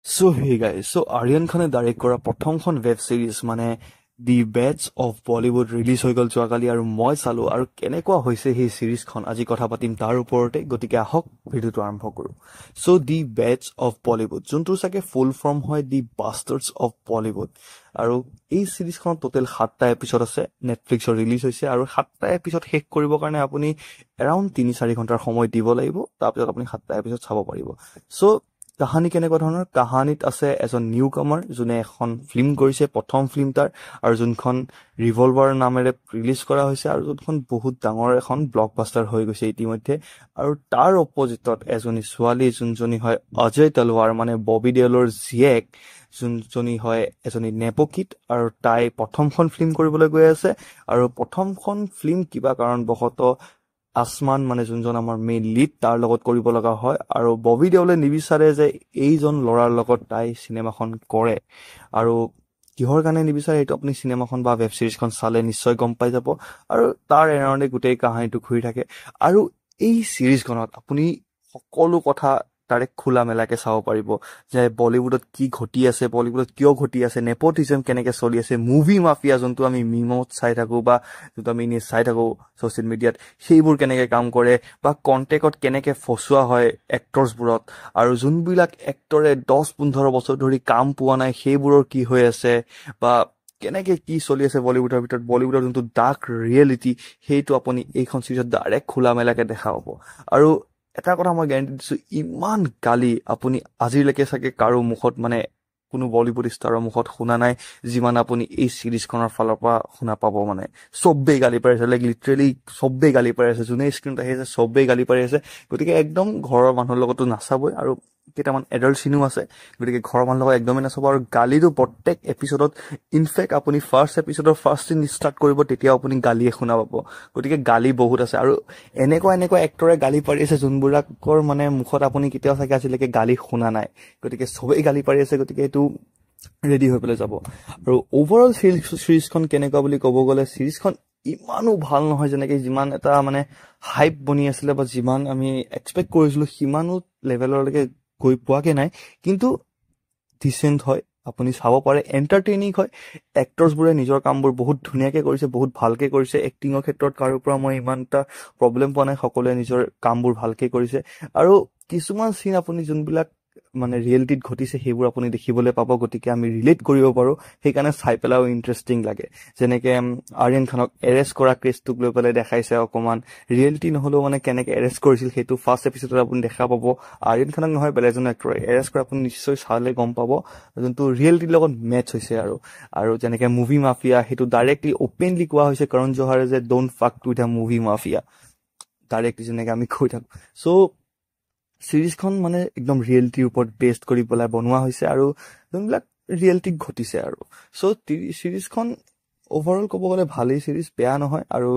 So hey guys, so Aryan Khan direct কৰা প্ৰথমখন web সিৰিজ মানে দি বেটছ অফ বলিউড ৰিলিজ হৈ গ'ল যোৱাকালি আৰু মই চালো আৰু কেনেকুৱা হৈছে সেই সিৰিজখন আজি কথা পাতিম তাৰ ওপৰতে গতিকে আহক ভিডিওটো আৰম্ভ কৰো so the bets of Bollywood যোনটো চাগে ফুল ফৰ্ম হয় দি বাষ্টাৰ্ডছ অফ বলিউড আৰু এই সিৰিজখন টোটেল 7টা এপিসোড আছে নেটফ্লিক্সৰ ৰিলিজ হৈছে আৰু 7টা এপিসোড শেষ কৰিবৰ কাৰণে আপুনি এৰাউণ্ড 3-4 ঘণ্টাৰ সময় দিব লাগিব তাৰপিছত আপুনি 7টা এপিসোড চাব পাৰিব সো কাহানী কেনেকুৱা ধৰণৰ কাহানীত আছে এজন নিউ কামাৰ যোনে এখন ফিল্ম কৰিছে প্ৰথম ফিল্ম তাৰ আৰু যোনখন ৰিভলভাৰ নামেৰে ৰিলিজ কৰা হৈছে আৰু যোনখন বহুত ডাঙৰ এখন ব্লকবাষ্টাৰ হৈ গৈছে ইতিমধ্যে আৰু তাৰ অপজিটত এজনী ছোৱালী যোনজনী হয় অজয় তলৱাৰ মানে ববি দেওলৰ জীয়েক যোনজনী হয় এজনী নেপকিত আৰু তাই প্ৰথমখন ফিল্ম কৰিবলৈ গৈ আছে আৰু প্ৰথমখন ফিল্ম কিবা কাৰণবশতঃ আসমান মানে যোনজন আমাৰ মেইন লিড তাৰ লগত কৰিব লগা হয় আৰু ববি দেওলে নিবিচাৰে যে এইজন লৰাৰ লগত তাই সিনেমাখন কৰে আৰু কিহৰ কাৰণে নিবিচাৰে এইটো আপুনি সিনেমাখন বা ৱেব সিৰিজখন চালে নিশ্চয় গম পাই যাব আৰু তাৰ এৰাউণ্ডে গোটেই কাহিনীটো ঘূৰি থাকে আৰু এই সিৰিজখনত আপুনি সকলো কথা ডাইৰেক্ট খোলা মেলাকে চাব পাৰিব যে বলিউডত কি ঘটি আছে বলিউডত কিয় ঘটি আছে নেপোটিজম কেনেকে চলি আছে মুভি মাফিয়া যোনটো আমি মিমত চাই থাকো বা যোনটো আমি নিজ চাই থাকো সোশ্যাল মিডিয়াত সেইবোৰ কেনেকে কাম কৰে বা কন্টেক্টত কেনেকে ফসুৱা হয় এক্টৰছবোৰত আৰু যোনবিলাক এক্টৰে 10-15 বছৰ ধৰি কাম পোৱা নাই সেইবোৰৰ কি হৈ আছে বা কেনেকে কি চলি আছে বলিউডৰ ভিতৰত বলিউডৰ যোনটো ডাৰ্ক ৰিয়েলিটি সেইটো আপুনি এইখন সিৰিজত ডাইৰেক্ট খোলা মেলাকে দেখা পাব আৰু এটা কথা মই গ্যাৰান্টি দিছো ইমান গালি আপুনি আজিলৈকে চাগে কাৰো মুখত মানে কোনো বলিউড ষ্টাৰৰ মুখত শুনা নাই যিমান আপুনি এই সিৰিজখনৰ ফালৰ পৰা শুনা পাব মানে সবেই গালি পাৰি আছে লাইক লিটাৰেলি সবেই গালি পাৰি আছে যোনে স্ক্ৰীনত আহি আছে সবেই গালি পাৰি আছে গতিকে একদম ঘৰৰ মানুহৰ লগতো নাচাবই আৰু কেইটামান এডাল্ট সিনো আছে গতিকে ঘৰৰ মানুহৰ লগত একদমেই নাচাব আৰু গালিটো প্ৰত্যেক এপিসোডত ইনফেক্ট আপুনি ফাৰ্ষ্ট এপিসোডৰ ফাৰ্ষ্ট সিন ষ্টাৰ্ট কৰিব তেতিয়া আপুনি গালিয়ে শুনা পাব গতিকে গালি বহুত আছে আৰু এনেকুৱা এক্টৰে গালি পাৰি আছে যোনবোৰৰ মানে মুখত আপুনি কেতিয়াও চাগে আজিলৈকে গালি শুনা নাই গতিকে সবেই গালি পাৰি আছে গতিকে এইটো ৰেডি হৈ পেলাই যাব আৰু ওভাৰঅল সিৰিজখন কেনেকুৱা বুলি ক'ব গ'লে সিৰিজখন ইমানো ভাল নহয় যেনেকে যিমান এটা মানে হাইপ বনি আছিলে বা যিমান আমি এক্সপেক্ট কৰিছিলো সিমানো লেভেললৈকে গৈ পোৱাকে নাই কিন্তু ডিসেন্ট হয় আপুনি চাব পাৰে এন্টাৰটেইনিং হয় এক্টৰছবোৰে নিজৰ কামবোৰ বহুত ধুনীয়াকে কৰিছে বহুত ভালকে কৰিছে এক্টিংৰ ক্ষেত্ৰত কাৰো পৰা মই ইমান এটা প্ৰবলেম পোৱা নাই সকলোৱে নিজৰ কামবোৰ ভালকে কৰিছে আৰু কিছুমান সিন আপুনি যোনবিলাক মানে ৰিয়েলিটিত ঘটিছে সেইবোৰ আপুনি দেখিবলৈ পাব গতিকে আমি ৰিলেট কৰিব পাৰো সেইকাৰণে চাই পেলাও ইন্টাৰেষ্টিং লাগে যেনেকে আৰ্যন খানক এৰেষ্ট কৰা কেছটোক লৈ পেলাই দেখাইছে অকমান ৰিয়েলিটি নহলেও মানে কেনেকে এৰেষ্ট কৰিছিল সেইটো ফাৰ্ষ্ট এপিসোডত আপুনি দেখা পাব আৰ্যন খানক নহয় বেলেগ এজন এক্টৰ এৰেষ্ট কৰা আপুনি নিশ্চয় চালে গম পাব যোনটো ৰিয়েলিটিৰ লগত মেচ হৈছে আৰু যেনেকে মুভি মাফিয়া সেইটো ডাইৰেক্টলি ওপেনলি কোৱা হৈছে কৰণ জোহাৰে যে ডোন্ট ফাক with a movie mafia directly যেনেকে আমি কৈ থাকো সো সিৰিজখন মানে একদম ৰিয়েলিটিৰ ওপৰত বেস্ড কৰি পেলাই বনোৱা হৈছে আৰু যোনবিলাক ৰিয়েলিটিক ঘটিছে আৰু সো সিৰিজখন ওভাৰঅল ক'ব গ'লে ভালেই সিৰিজ বেয়া নহয় আৰু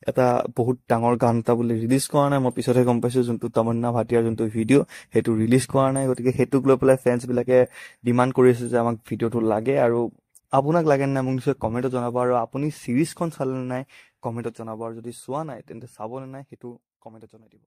এটা বহুত ডাঙৰ গান এটা বুলি ৰিলিজ কৰা নাই মই পিছতহে গম পাইছো যোনটো তমন্না ভাটিয়াৰ যোনটো ভিডিঅ' সেইটো ৰিলিজ কৰা নাই গতিকে সেইটোক লৈ পেলাই ফেন্স বিলাকে ডিমাণ্ড কৰি আছে যে আমাক ভিডিঅ'টো লাগে আৰু আপোনাক লাগে নাই মোক নিশ্চয় কমেণ্টত জনাব আৰু আপুনি সিৰিজখন চালে নাই কমেণ্টত জনাব আৰু যদি চোৱা নাই তেন্তে চাবনে নাই সেইটো কমেণ্টত জনাই দিব